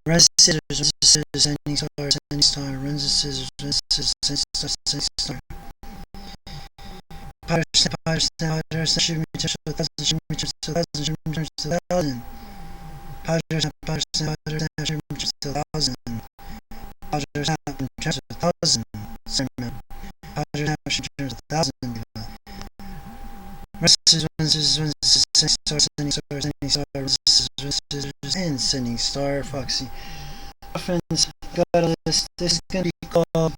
Runs the scissors, runs the scissors, sending star, runs the scissors, runs the scissors, sending star. Potter, snap, shoot me, touch to 1,000, shoot me, touch to 1,000, shoot me, touch to 1,000. Potter, snap, shoot me, touch to 1,000. Potter, snap, touch to 1,000. Sorry, man. Potter, snap, shoot me, touch to 1,000. Runs the scissors, sending star, runs the scissors, and sending star, Foxy. Friends, got a list. This is gonna be called.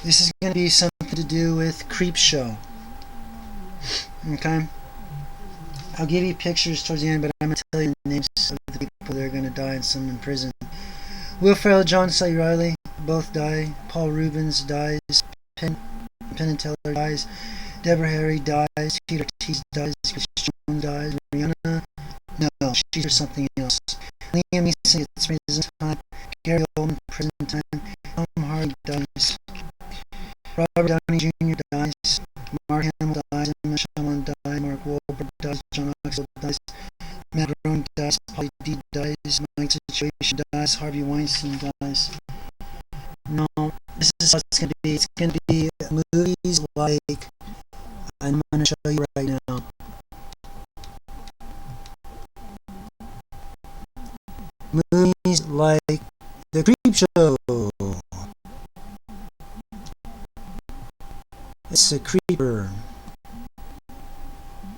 This is gonna be something to do with Creep Show. Okay. I'll give you pictures towards the end, but I'm gonna tell you the names of the people that are gonna die and some in prison. Will Ferrell, John C. Reilly, both die. Paul Rubens dies. Penn and Teller dies. Deborah Harry dies. Peter Ortiz dies. Chris Jones dies. Rihanna. No, she's for something else. Liam Neeson gets prison time. Gary Oldman prison time. Tom Hardy dies. Robert Downey Jr. dies. Mark Hamill dies. Emma Sherman dies. Mark Wahlberg dies. John Knoxville dies. Matt Groening dies. Pauly D dies. Mike Situation dies. Harvey Weinstein dies. No, this is what it's gonna be. It's gonna be movies like I'm gonna show you right now. Movies like The Creep Show. It's a creeper.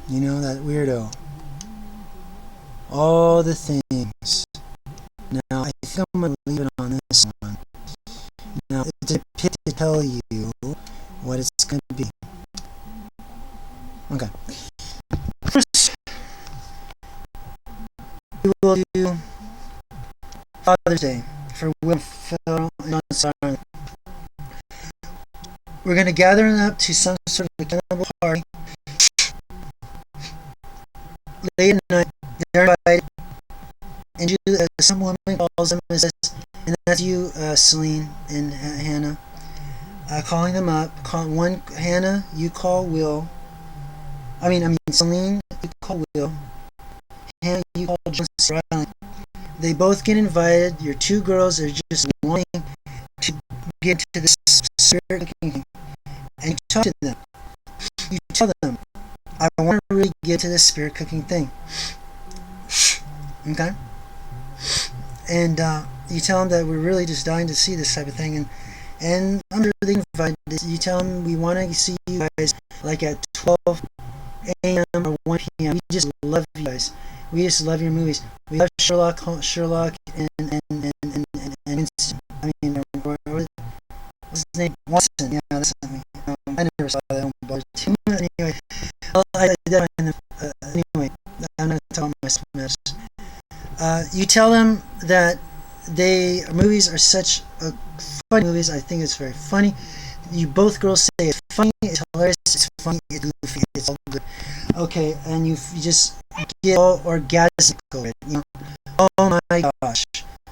You know, that weirdo. All the things. Now, I think I'm going to leave it on this one. Now, it's a pit to tell you what it's going to be. Okay. First, we will do Father's Day for Will Ferrell and John Sarn. We're going to gather them up to some sort of a cannibal party. Late at night, they're invited. And some woman calls them and says, and that's you, Celine and Hannah, calling them up. Hannah, you call Will. Celine, you call Will. Hannah, you call John Riley. They both get invited. Your two girls are just wanting to get into this spirit cooking thing. And you talk to them. You tell them, I want to really get to this spirit cooking thing. Okay? And you tell them that we're really just dying to see this type of thing. And under the invite, you tell them we want to see you guys like at 12 a.m. or 1 p.m. We just love you guys. We just love your movies. We love Sherlock, and Winston. What's his name? Watson. Yeah, that's me. I never saw that one, but anyway, I did find them. Anyway, I'm not talking about my mess. You tell them that movies are such a funny movies. I think it's very funny. You both girls say it's funny, it's hilarious, it's funny, it's goofy, it's all good. Okay, and you just get all orgasmic over it. You know? Oh my gosh.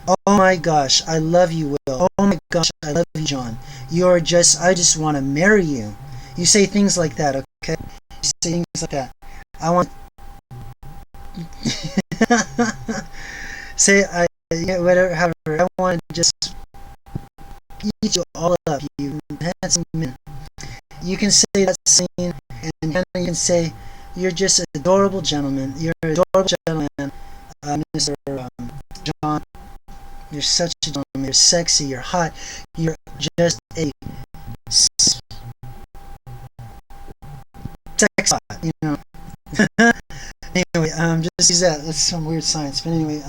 Oh my gosh, I love you, Will. Oh my gosh, I love you, John. I just want to marry you. You say things like that, okay? You say things like that. I want... whatever, however, I want to just eat you all up, you handsome men. You can say that scene, and then you can say, you're just an adorable gentleman. You're an adorable gentleman, Mr. John. You're such a gentleman. You're sexy. You're hot. You're just a sex spot, you know. Anyway, just use that. That's some weird science. But anyway,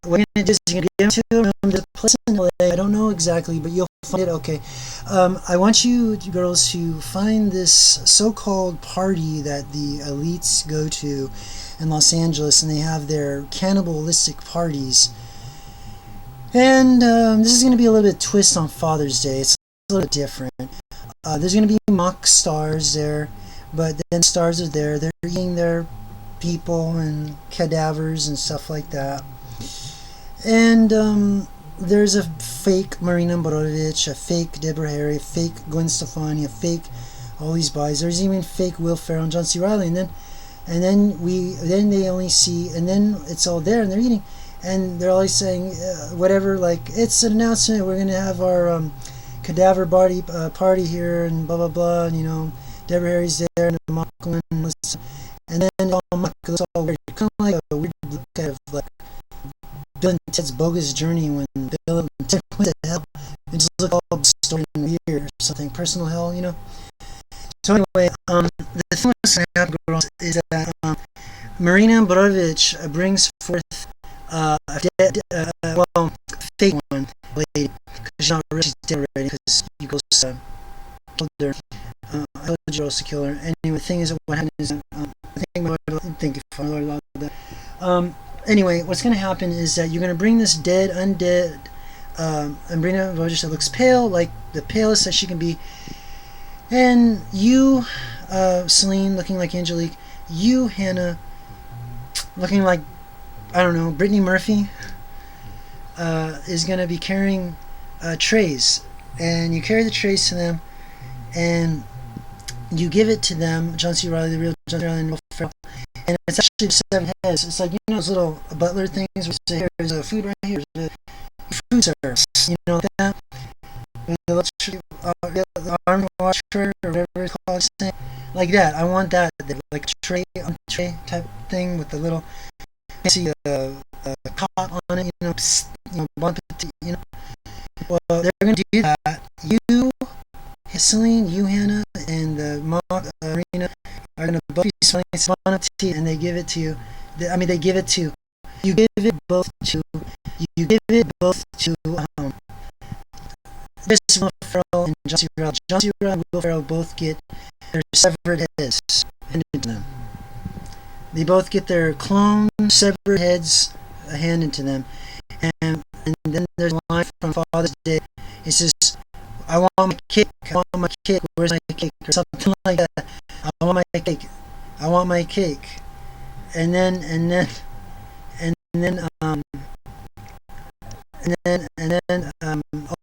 what you're gonna do is you're gonna give them to a room. There's a place in LA. I don't know exactly, but you'll find it. Okay. I want you girls to find this so-called party that the elites go to in Los Angeles, and they have their cannibalistic parties. And this is going to be a little bit twist on Father's Day. It's a little bit different. There's going to be mock stars there, but then stars are there. They're eating their people and cadavers and stuff like that. And there's a fake Marina Borovic, a fake Deborah Harry, a fake Gwen Stefani, a fake all these guys. There's even fake Will Ferrell and John C. Reilly. And and then they only see, and then it's all there, and they're eating, and they're always saying whatever, like, it's an announcement, we're gonna have our cadaver party here, and blah blah blah, and Deborah Harry's there, and Michael, and then Michael looks all weird, kind of like a weird look of like Bill and Ted's Bogus Journey, when Bill and Ted went to hell, and just look all distorted and weird or something, personal hell, So anyway, the thing that's going to happen, girls, is that Marina Borovich brings forth a dead, fake one, lady, because she's not really, she's dead already, because you girls killed her. I told you girls to kill her. Anyway, the thing is, what happened is, thank you for that. Anyway, what's going to happen is that you're going to bring this undead, Marina Borovich that looks pale, like the palest that she can be. And you, Celine, looking like Angelique. You, Hannah, looking like, I don't know, Brittany Murphy, is going to be carrying trays. And you carry the trays to them, and you give it to them, John C. Reilly, the real John C. Reilly, and Will Ferrell. And it's actually 7 heads. It's like, those little butler things where you say, here's a food right here, there's a food service, like that. The arm washer or whatever it's called, like that. I want that, like tray on tray type thing with the little fancy cot on it, bump it, Well, they're gonna do that. You, Celine, you, Hannah, and Marina are gonna both be smelling Bon Appetit, and they give it to you. They give it to you. Give it both to. You give it both to. This Will Ferrell and John C. Reilly. John C. Reilly and Will Ferrell both get their severed heads handed to them. They both get their clone severed heads handed to them. And then there's a line from Father's Day. It says, I want my cake, where's my cake? Or something like that. I want my cake. And then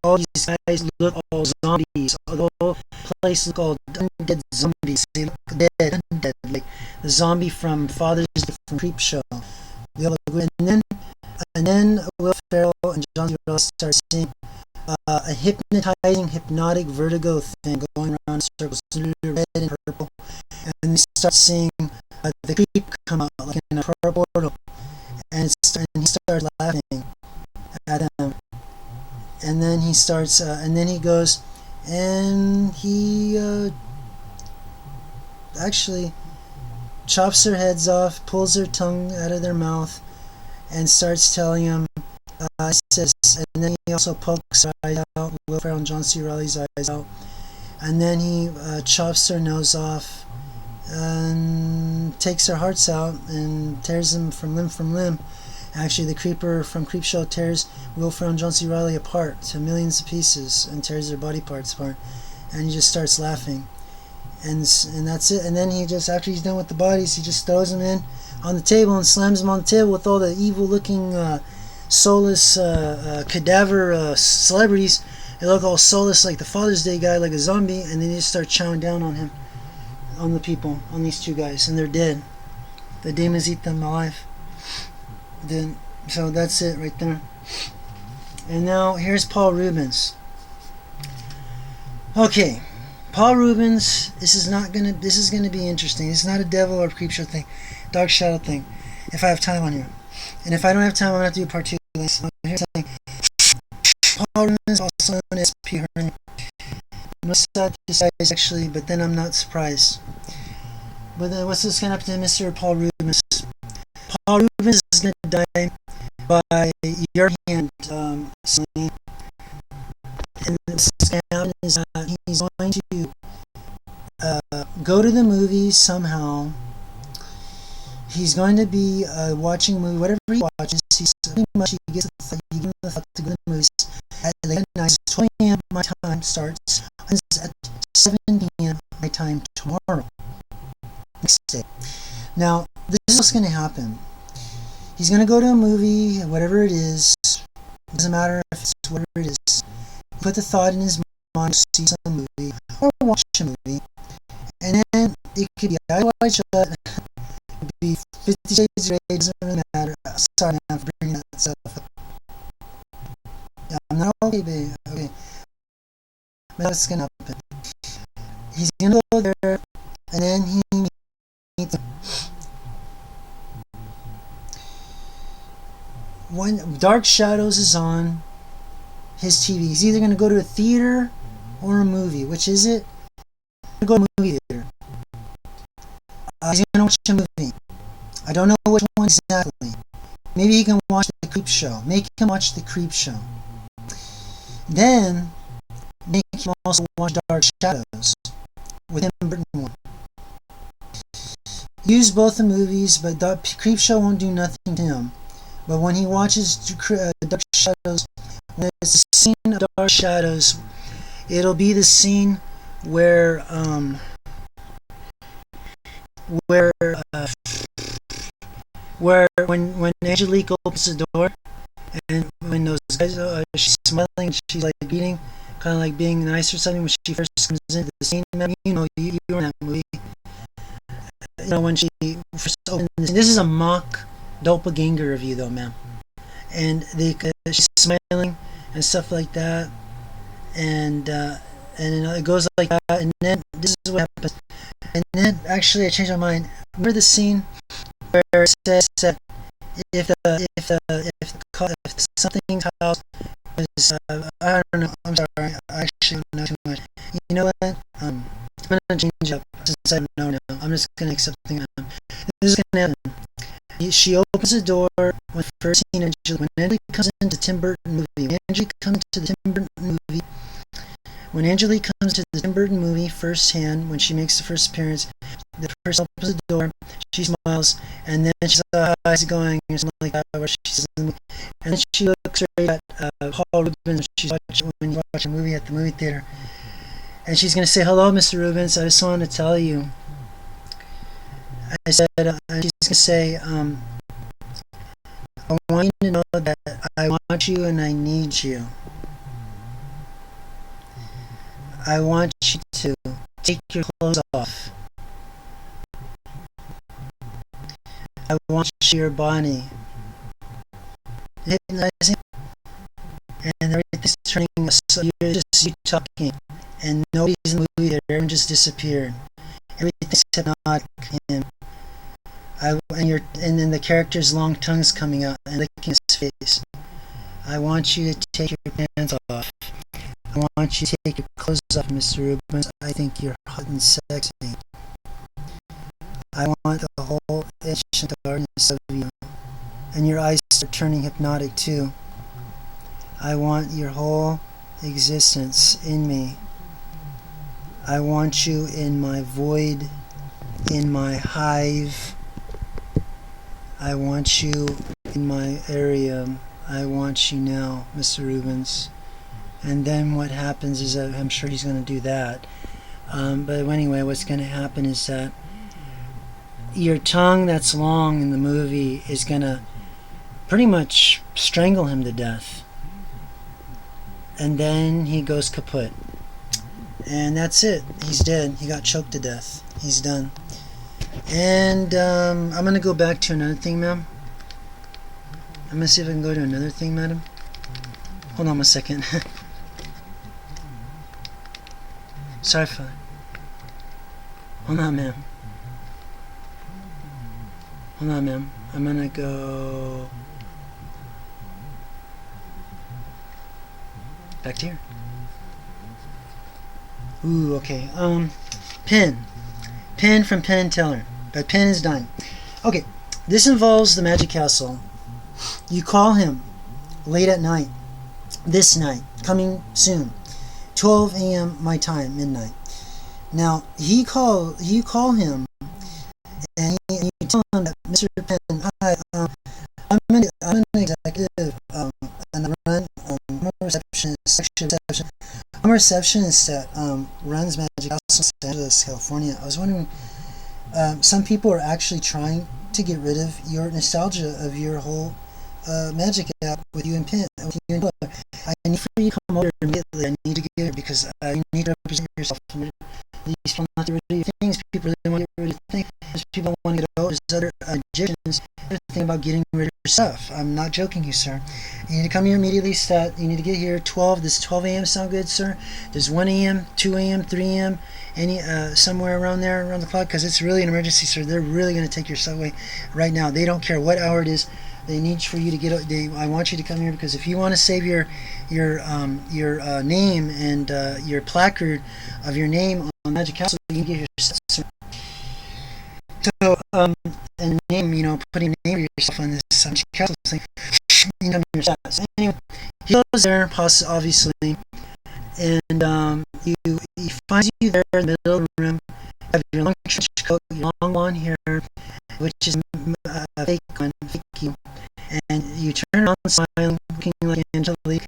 all these guys look all zombies. The whole place look all undead zombies. They look dead, undead, like the zombie from Father's Day from Creepshow. And then Will Ferrell and John C. Reilly start seeing a hypnotic vertigo thing going around in circles, red and purple. And they start seeing the creep come out like in a purple portal, and he starts laughing at them. And then he starts, and then he goes, and he actually chops their heads off, pulls their tongue out of their mouth, and starts telling them, says, and then he also pokes their eyes out, Will Ferrell and John C. Reilly's eyes out, and then he chops their nose off, and takes their hearts out, and tears them from limb. Actually, the creeper from Creepshow tears Will Ferrell and John C. Reilly apart to millions of pieces, and tears their body parts apart, and he just starts laughing, and that's it. And then he just, after he's done with the bodies, he just throws them in on the table and slams them on the table with all the evil-looking, soulless cadaver celebrities. They look all soulless, like the Father's Day guy, like a zombie, and then they just start chowing down on him, on the people, on these two guys, and they're dead. The demons eat them alive. So that's it right there. And now here's Paul Rubens. Okay, Paul Rubens. This is gonna be interesting. It's not a devil or Creepshow thing, Dark Shadow thing. If I have time on here, and if I don't have time, I'm gonna have to do part 2 of this. So here's the thing. Paul Rubens, also known as P. Hearn. I'm sad to say actually, but then I'm not surprised. But then what's this gonna happen to Mr. Paul Rubens? Paul Rubens is going to die by your hand, Celine. And what's going to happen is he's going to go to the movies somehow. He's going to be watching a movie, whatever he watches. He gets the thought to go to the movies at late night. 12 a.m. my time starts, and it's at 7 p.m. my time tomorrow. Next day. Now, this is what's going to happen. He's going to go to a movie, whatever it is. It doesn't matter if it's whatever it is. Put the thought in his mind to see some movie or watch a movie. And then it could be eyes wide shut, be 50 Shades of Grey, doesn't really matter. Sorry, man, for bringing that stuff up. Yeah, I'm not okay, babe. Okay. But that's gonna happen. He's gonna go there, and then he meets when Dark Shadows is on his TV. He's either gonna go to a theater or a movie. Which is it? He's gonna go to a movie theater. He's gonna watch a movie. I don't know which one exactly. Maybe he can watch the Creep Show. Make him watch the Creep Show. Then make him also watch Dark Shadows with Tim Burton one. Use both the movies, but the Creep Show won't do nothing to him. But when he watches Dark Shadows, when it's the scene of Dark Shadows, it'll be the scene where when Angelique opens the door, and when those guys, she's smiling, she's like beating, kind of like being nice or something when she first comes into the scene. You know, you were in that movie. You know, when she first opened this is a mock doppelganger review, though, ma'am. And she's smiling and stuff like that, and it goes like that, and then this is what happens. And then actually, I changed my mind. Remember the scene where it says that if something's house is I don't know. I'm sorry. I actually don't know too much. You know what? I'm gonna change up since I don't know now. I'm just gonna accept something. This is gonna happen. She opens the door when first seen Angelique. When Angelique comes into the Tim Burton movie. When Angelique comes to the Tim Burton movie firsthand, when she makes the first appearance, the person opens the door, she smiles, and then she's like, how's it going, or something like that, where she says, and then she looks right at Paul Rubens when you watch a movie at the movie theater, and she's going to say, hello, Mr. Rubens, I just wanted to tell you. I said, she's going to say, I want you to know that I want you and I need you. I want you to take your clothes off. I want your body. Hypnotizing, and everything's turning. So you're just you talking, and nobody's in the movie there. Everyone just disappeared. Everything's hypnotic. And then the character's long tongue's coming out and licking his face. I want you to take your pants off. I want you to take your clothes off, Mr. Rubens. I think you're hot and sexy. I want the whole ancient darkness of you. And your eyes are turning hypnotic too. I want your whole existence in me. I want you in my void, in my hive. I want you in my area. I want you now, Mr. Rubens. And then what happens is that I'm sure he's going to do that. But anyway, what's going to happen is that your tongue that's long in the movie is going to pretty much strangle him to death. And then he goes kaput. And that's it. He's dead. He got choked to death. He's done. And I'm going to go back to another thing, ma'am. I'm going to see if I can go to another thing, madam. Hold on a second. Sorry for... Hold on, ma'am. Hold on, ma'am. I'm going to go... back to here. Ooh, okay. Penn. Penn from Penn and Teller. But Penn is done. Okay, this involves the Magic Castle. You call him late at night. This night. Coming soon. 12 a.m. my time, midnight. Now, you call him, and you tell him that, Mr. Penn, hi, I'm an executive, and I run, I'm a receptionist, I'm a receptionist that runs Magic House in Los Angeles, California. I was wondering, some people are actually trying to get rid of your nostalgia of your whole Magic app with you and Penn, with you and Taylor. I need for you to come over immediately. I need to get here because you need to represent yourself. These people not to get rid of your things. People really want to get rid of things. People want to get there's other magicians that think about getting rid of your stuff. I'm not joking you, sir. You need to come here immediately. You need to get here 12. Does 12 a.m. sound good, sir? Does 1 a.m., 2 a.m., 3 a.m., any somewhere around there, around the clock? Because it's really an emergency, sir. They're really going to take your stuff away right now. They don't care what hour it is. They need for you to get. I want you to come here because if you want to save your name and your placard of your name on Magic Castle, you can get your stuff, sir. So, and name, putting a name for yourself on this Magic Castle thing, you know your stats. So anyway, he goes there, obviously, and he finds you there in the middle of the room. You have your long trench coat, your long blonde hair, which is a fake one, fake you. And you turn around smiling, looking like Angelique,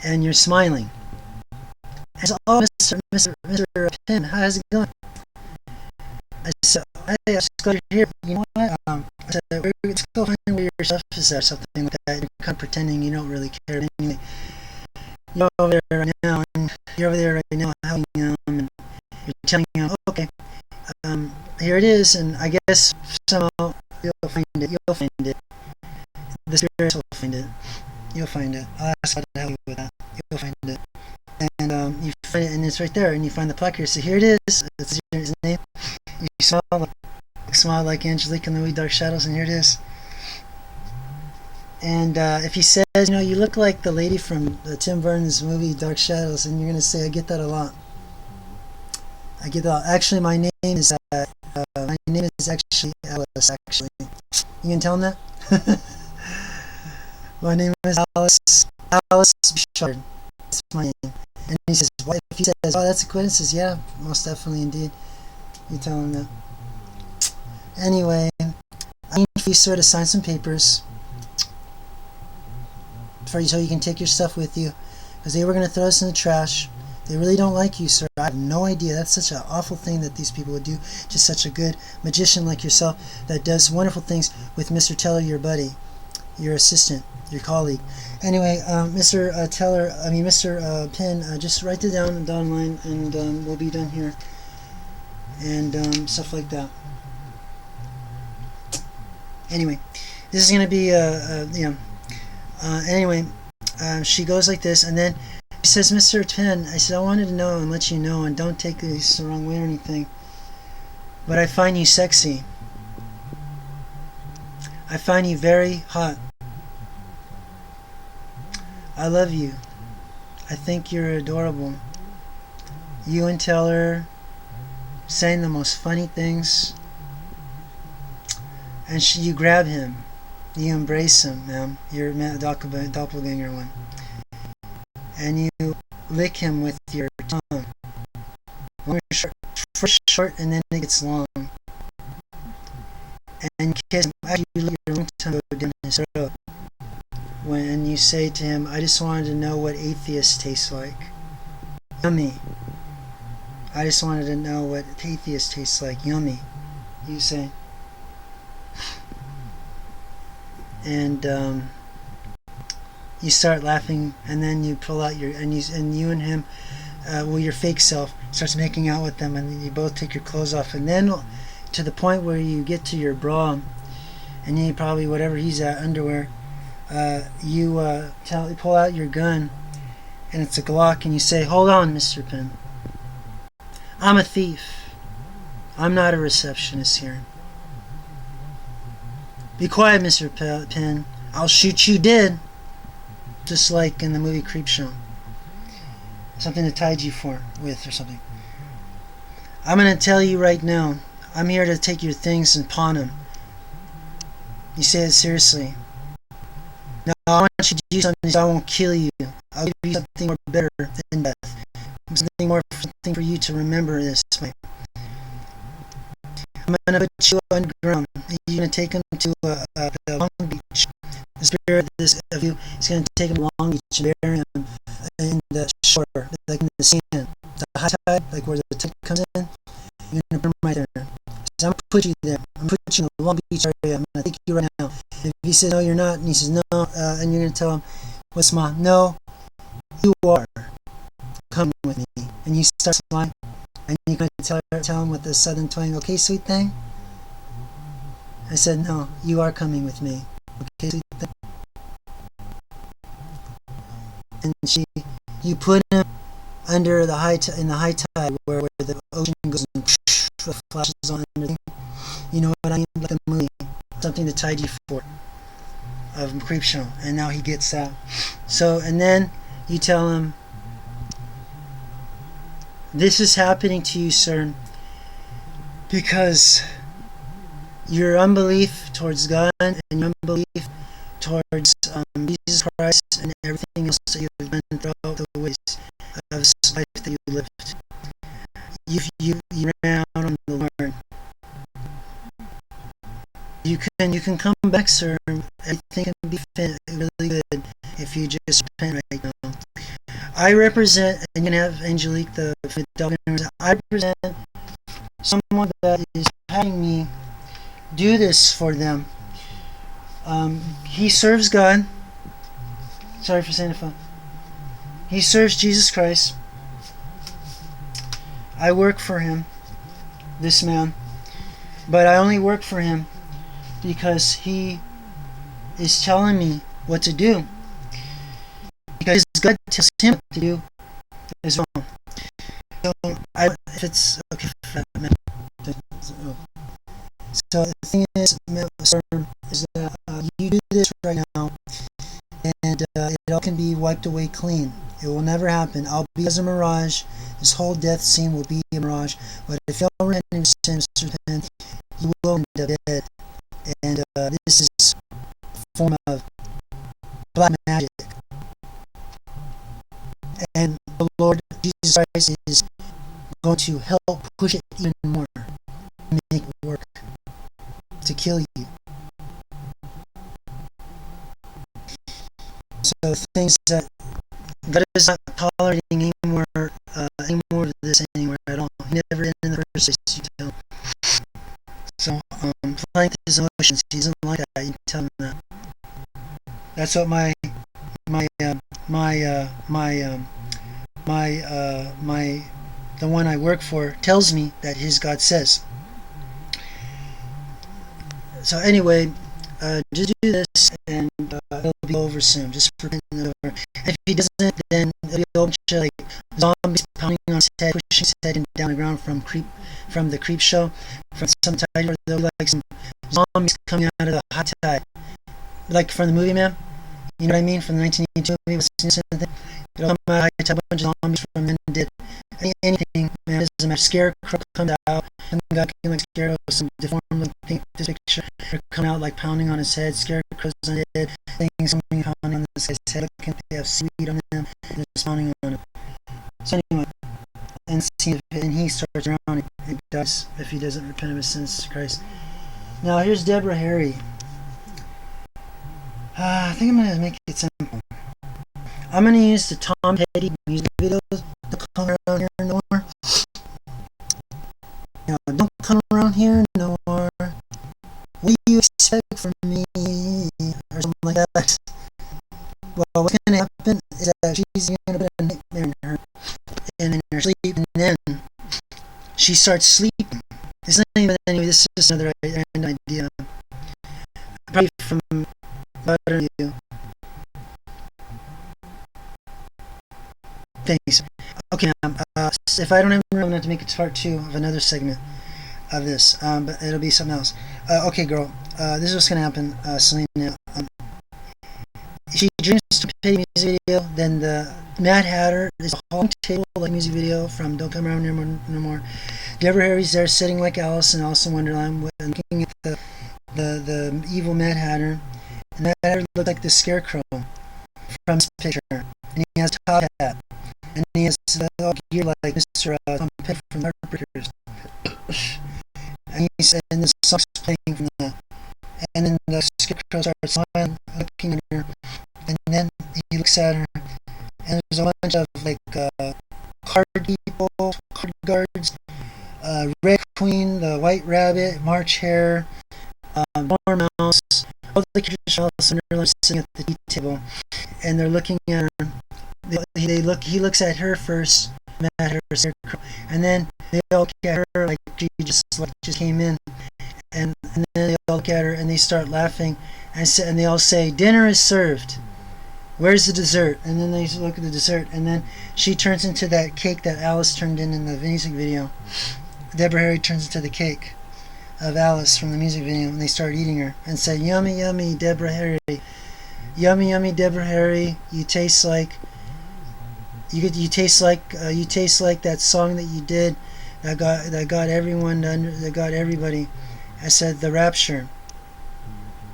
and you're smiling. And so, oh, Mr. Penn, how's it going? I said, hey, I just got here. You know what? I said, let's go find where your stuff is or something like that. You're kind of pretending you don't really care. Anyway, you're over there right now, and helping them, and you're telling them, oh, okay, here it is, and I guess somehow you'll find it. The spirits will find it. You'll find it. I'll ask God to help you with that. You'll find it. And you find it, and it's right there, and you find the placard. So here it is. It's his name. You smile like Angelique in the wee dark shadows, and here it is. And if he says, you look like the lady from Tim Burton's movie Dark Shadows, and you're going to say, I get that a lot. I get that. Actually, my name is actually Alice, actually. You can tell him that? My name is Alice Bouchard. That's my name. And he says, what? If he says, oh, that's a coincidence, he says, yeah, most definitely, indeed. You tell him that. Anyway, I need for you, sir, to sign some papers for you so you can take your stuff with you, because they were going to throw us in the trash. They really don't like you, sir. I have no idea. That's such an awful thing that these people would do to such a good magician like yourself that does wonderful things with Mr. Teller, your buddy, your assistant, your colleague. Anyway, Mr. Penn, just write it down on the dotted line, and we'll be done here, and stuff like that. Anyway, this is going to be, she goes like this, and then she says, Mr. Penn, I said, I wanted to know and let you know, and don't take this the wrong way or anything, but I find you sexy. I find you very hot. I love you. I think you're adorable. You and Teller saying the most funny things, and you grab him. You embrace him, ma'am. You're doppelganger one. And you lick him with your tongue. First short, and then it gets long. And you kiss him after you let your long tongue go down his throat. When you say to him, I just wanted to know what atheists taste like. Yummy. I just wanted to know what atheists taste like. Yummy. You say. And you start laughing, and then you pull out you and him, your fake self starts making out with them, and then you both take your clothes off, and then to the point where you get to your bra, and then you probably whatever he's at underwear, you pull out your gun, and it's a Glock, and you say, hold on, Mr. Penn. I'm a thief. I'm not a receptionist here. Be quiet, Mr. Penn. I'll shoot you dead. Just like in the movie Creepshow. Something to tide you with or something. I'm going to tell you right now. I'm here to take your things and pawn them. You say it seriously. No, I want you to do something so I won't kill you. I'll give you something more better than death. Something for you to remember this way. I'm going to put you underground. You're going to take him to Long Beach. The spirit of you is going to take him to Long Beach and bury him in the shore, like in the sand. The high tide, like where the tide comes in, you're going to put him right there. So I'm going to put you there. I'm going to put you in the Long Beach area. I'm going to take you right now. If he says, no, you're not, and he says, no, and you're going to tell him, what's my, no, you are. Come with me. And you start smiling. And you're going to tell him with a southern twang, okay, sweet thing? I said, no, you are coming with me. Okay, sweet thing. And you put him under the in the high tide where the ocean goes and flashes on underneath. You know what I mean? Like a movie, something to tide you for of Creepshow. And now he gets out. So, and then you tell him, this is happening to you, sir, because your unbelief towards God and your unbelief towards Jesus Christ and everything else that you've done throughout the ways of this life that you lived. You ran out on the Lord. You can come back, sir. Everything can be really good if you just repent right now. I represent, and you can have Angelique, the I represent someone that is having me do this for them. He serves God. Sorry for saying the phone. He serves Jesus Christ. I work for him, this man. But I only work for him because he is telling me what to do. Because God tells him what to do as well. So, if it's okay for that, man. So the thing is, sir, is that you do this right now, and it all can be wiped away clean. It will never happen. I'll be as a mirage. This whole death scene will be a mirage. But if y'all repent in sins, you will end up dead. And this is a form of black magic. And the Lord Jesus Christ is going to help push it even more, make it work, to kill you. So things that God is not tolerating any more of this anywhere at all. He never did in the first place, you tell him. So playing with his emotions, he doesn't like that. You tell him that. That's what the one I work for tells me that his God says. So anyway, just do this and it'll be over soon. Just pretend it over. If he doesn't, then it'll be a bunch of like zombies pounding on his head, pushing his head down the ground from the creep show, from some tide, or they'll be like some zombies coming out of the high tide, like from the movie, man. You know what I mean? From the 1982 movie, it'll come out of high tide, a bunch of zombies from men dead. Anything, man, it doesn't matter. Scarecrow comes out, and the guy can like Scarecrow, some deformed looking pink picture, coming out like pounding on his head. Scarecrow's on his head, things coming pounding on his head, looking like they have seaweed on them, and just pounding on him. So anyway, and he starts around and dies if he doesn't repent of his sins to Christ. Now here's Deborah Harry. I think I'm gonna make it simple. I'm gonna use the Tom Petty music videos to come around here no more. No, don't come around here no more. What do you expect from me? Or something like that. Well, what's gonna happen is that she's gonna put a nightmare in her, and in her sleep, and then she starts sleeping. It's not even anyway. This is just another random idea. Probably from better you. Thanks. Okay, if I don't have room, I'm going to have to make it part 2 of another segment of this, but it'll be something else. Okay, girl, this is what's going to happen, Selena. If she dreams to pay music video, then the Mad Hatter is a whole table like music video from Don't Come Around Here No More. Deborah Harry's there sitting like Alice in Alice in Wonderland, looking at the evil Mad Hatter. And Mad Hatter looks like the Scarecrow from this picture, and he has a top hat. And he has gear like Mr. Tom Petty from the Heartbreakers. And the song's playing from the... And then the Scarecrow starts smiling, looking at her. And then he looks at her. And there's a bunch of, like, card people, card guards. Red Queen, the White Rabbit, March Hare, Dormouse. All the characters are sitting at the tea table. And they're looking at her. He looks at her first, at her Scarecrow, and then they all look at her like she just came in, and then they all look at her and they start laughing, and they all say, "Dinner is served. Where's the dessert?" And then they look at the dessert, and then she turns into that cake that Alice turned in the music video. Deborah Harry turns into the cake of Alice from the music video, and they start eating her and say, "Yummy, yummy, Deborah Harry. Yummy, yummy, Deborah Harry. You taste like you taste like that song that you did that got everyone that got everybody." I said, "The Rapture."